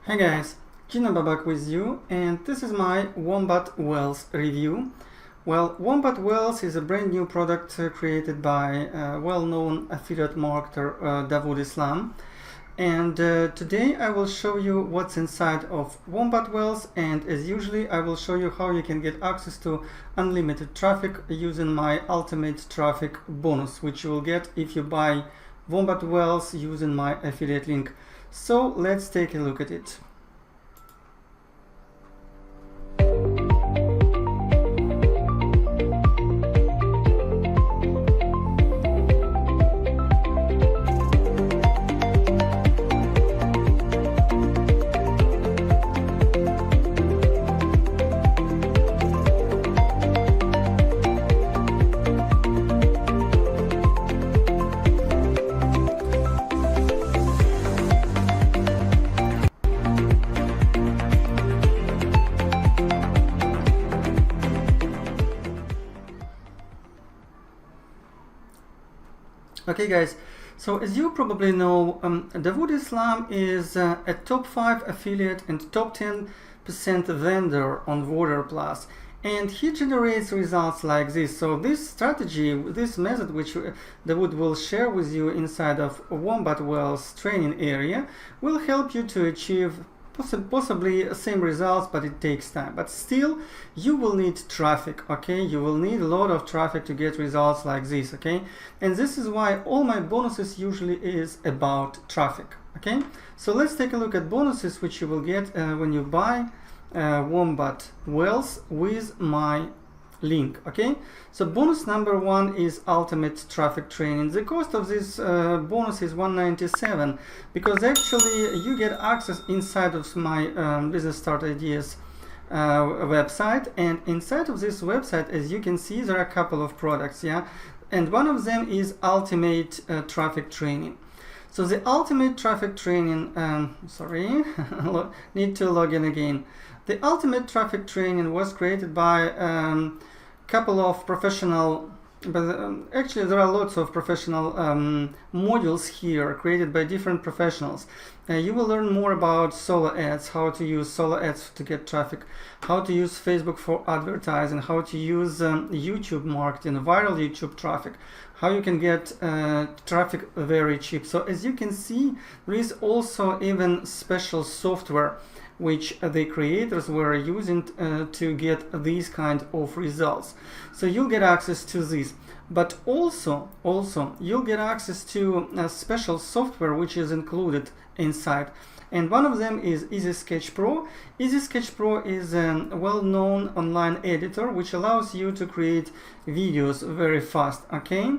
Hey guys, Gina back with you, and this is my Wombat Wealth review. Well, Wombat Wealth is a brand new product created by well-known affiliate marketer Dawood Islam. And today I will show you what's inside of Wombat Wealth, and as usually I will show you how you can get access to unlimited traffic using my ultimate traffic bonus, which you will get if you buy Wombat Wealth using my affiliate link. So let's take a look at it. Okay guys, so as you probably know, Dawood Islam is a top 5 affiliate and top 10% vendor on Warrior Plus, and he generates results like this. So this strategy, this method which Dawood will share with you inside of Wombat Wealth training area will help you to achieve possibly same results, but it takes time. But still, you will need traffic, okay? You will need a lot of traffic to get results like this, okay? And this is why all my bonuses usually is about traffic, okay? So let's take a look at bonuses which you will get when you buy Wombat Wealth with my link, okay? So bonus number 1 is ultimate traffic training. The cost of this bonus is $197 because actually you get access inside of my business start ideas website, and inside of this website, as you can see, there are a couple of products, yeah, and one of them is ultimate traffic training. So the ultimate traffic training, sorry, need to log in again. The ultimate traffic training was created by couple of professional, but actually there are lots of professional modules here created by different professionals. You will learn more about solo ads, how to use solo ads to get traffic, how to use Facebook for advertising, how to use YouTube marketing, viral YouTube traffic, how you can get traffic very cheap. So as you can see, there is also even special software which the creators were using to get these kind of results. So you'll get access to this, but also you'll get access to a special software which is included inside, and one of them is Easy Sketch Pro. Easy Sketch Pro is a well-known online editor which allows you to create videos very fast, okay?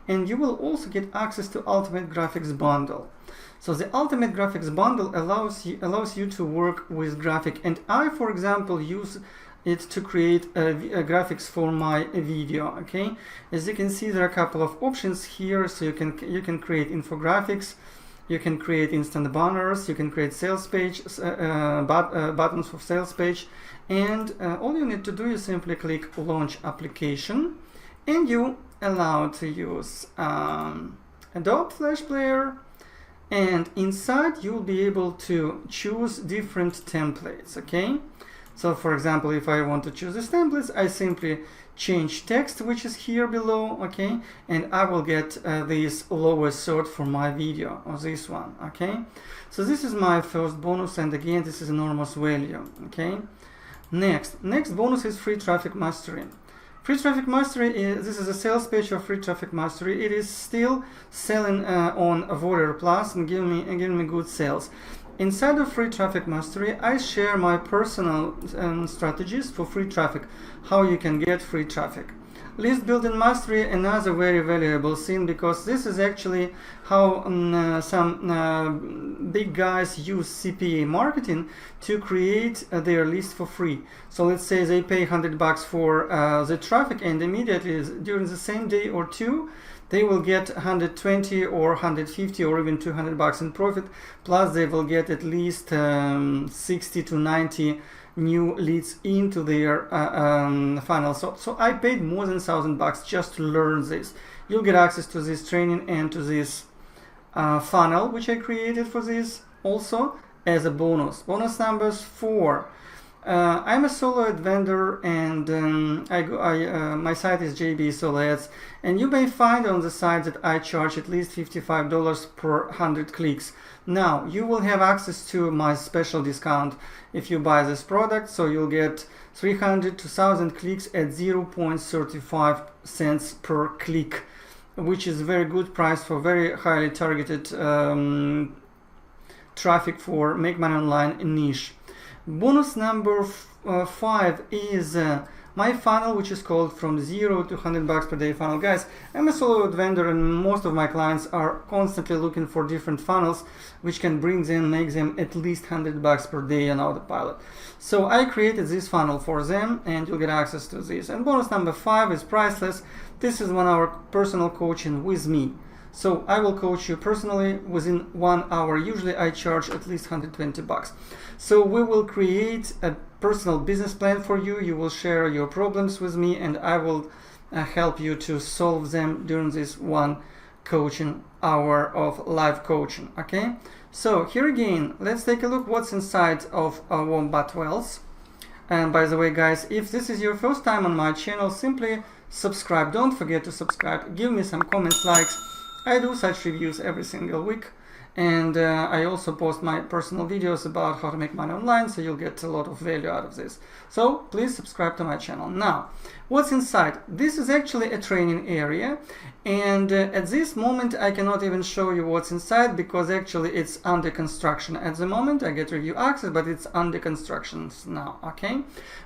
And you will also get access to Ultimate Graphics Bundle. So the Ultimate Graphics Bundle allows you to work with graphic, and I, for example, use it to create graphics for my video, okay? As you can see, there are a couple of options here. So you can create infographics, you can create instant banners, you can create sales page, buttons for sales page, and all you need to do is simply click Launch Application, and you allowed to use Adobe Flash Player. And inside you'll be able to choose different templates, okay? So for example, if I want to choose these templates, I simply change text which is here below, okay? And I will get this lower sort for my video, or this one, okay? So this is my first bonus, and again, this is enormous value, okay? Next bonus is Free Traffic Mastery. Free Traffic Mastery this is a sales page of Free Traffic Mastery. It is still selling on Warrior Plus and giving me good sales. Inside of Free Traffic Mastery, I share my personal strategies for free traffic, how you can get free traffic. List Building Mastery, another very valuable thing, because this is actually how some big guys use CPA marketing to create their list for free. So let's say they pay $100 for the traffic, and immediately during the same day or two, they will get 120 or 150 or even $200 in profit, plus they will get at least 60 to 90 new leads into their funnel. So I paid more than $1,000 just to learn this. You'll get access to this training and to this funnel which I created for this also, as a bonus. Bonus numbers 4. I'm a solo ad vendor, and my site is JB Solo Ads, and you may find on the site that I charge at least $55 per 100 clicks. Now you will have access to my special discount if you buy this product, so you'll get 300 to 1000 clicks at 0.35 cents per click, which is a very good price for very highly targeted traffic for Make Money Online niche. Bonus number 5 is my funnel, which is called From 0 to $100 per day funnel. Guys, I'm a solo vendor, and most of my clients are constantly looking for different funnels which can make them at least $100 per day on autopilot. So I created this funnel for them, and you'll get access to this. And bonus number 5 is priceless. This is 1 hour personal coaching with me. So I will coach you personally within 1 hour. Usually I charge at least $120. So we will create a personal business plan for you. You will share your problems with me, and I will help you to solve them during this 1 coaching hour of live coaching. Okay, so here again, let's take a look what's inside of Wombat Wealth. And by the way, guys, if this is your first time on my channel, simply subscribe. Don't forget to subscribe. Give me some comments, likes. I do such reviews every single week, and I also post my personal videos about how to make money online, so you'll get a lot of value out of this. So please subscribe to my channel. Now, what's inside? This is actually a training area, and at this moment I cannot even show you what's inside because actually it's under construction at the moment. I get review access, but it's under construction now. Okay,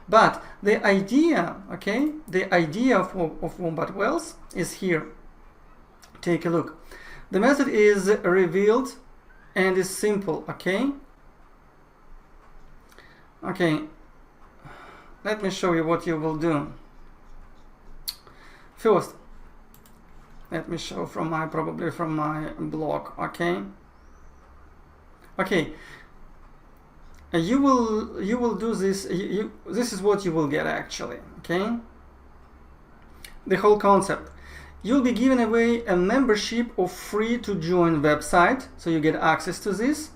but the idea, of Wombat Wealth is here. Take a look. The method is revealed and is simple. Okay, let me show you what you will do. First, let me show probably from my blog. You will do this. This is what you will get actually. Okay, the whole concept. You'll be given away a membership of free to join website, so you get access to this.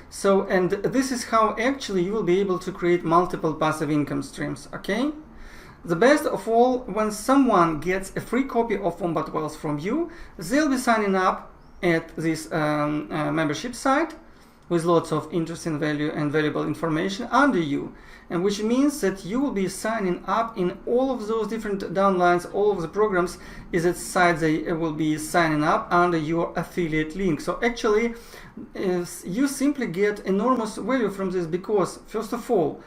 So, and this is how actually you will be able to create multiple passive income streams. Okay, the best of all, when someone gets a free copy of Wombat Wealth from you, they'll be signing up at this membership site with lots of interesting value and valuable information under you, and which means that you will be signing up in all of those different downlines. All of the programs is at site. They will be signing up under your affiliate link. So actually you simply get enormous value from this, because first of all,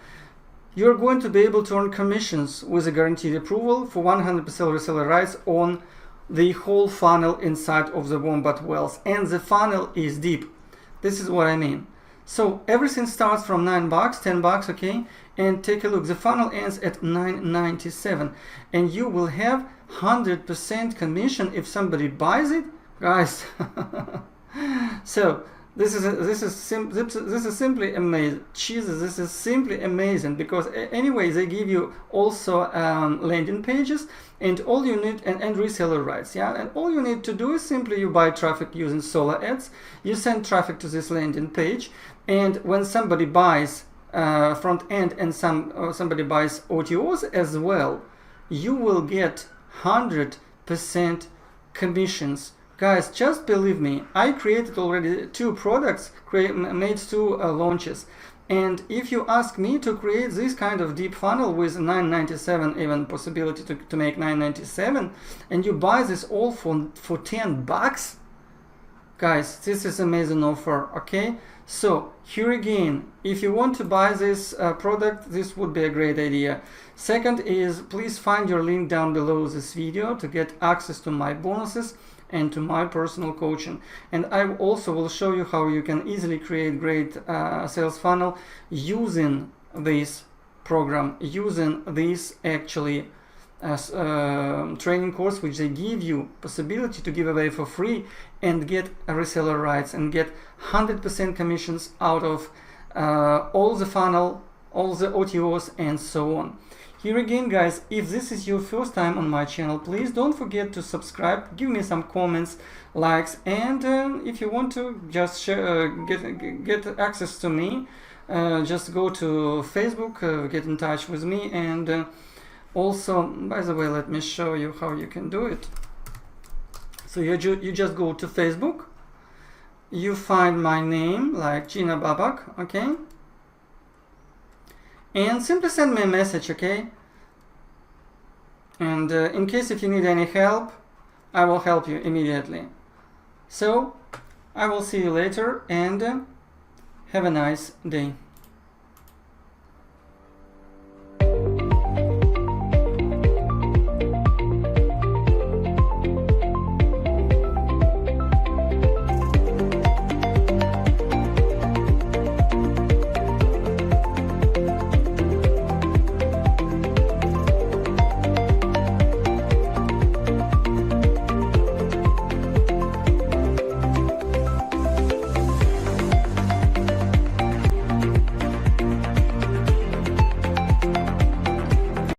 you're going to be able to earn commissions with a guaranteed approval for 100% reseller rights on the whole funnel inside of the Wombat Wealth, and the funnel is deep. This is what I mean. So everything starts from $9, $10, okay? And take a look, the funnel ends at $9.97, and you will have 100% commission if somebody buys it, guys. So this is simply amazing. Jesus, this is simply amazing, because anyway they give you also landing pages and all you need, and reseller rights, yeah. And all you need to do is simply you buy traffic using solo ads. You send traffic to this landing page, and when somebody buys front end and somebody buys OTOs as well, you will get 100% commissions. Guys, just believe me, I created already 2 products, made 2 launches, and if you ask me to create this kind of deep funnel with $9.97, even possibility to make $9.97, and you buy this all for $10, guys, this is amazing offer. Okay, so here again, if you want to buy this product, this would be a great idea. Second is, please find your link down below this video to get access to my bonuses and to my personal coaching. And I also will show you how you can easily create great sales funnel using this program, using this actually training course, which they give you possibility to give away for free and get reseller rights and get 100% commissions out of all the funnel all the OTOs and so on. Here again, guys, if this is your first time on my channel, please don't forget to subscribe, give me some comments, likes, and if you want to just share, get access to me, just go to Facebook, get in touch with me, and also, by the way, let me show you how you can do it. So you just go to Facebook, you find my name like Gina Babak, okay? And simply send me a message, okay? And in case if you need any help, I will help you immediately. So I will see you later, and have a nice day.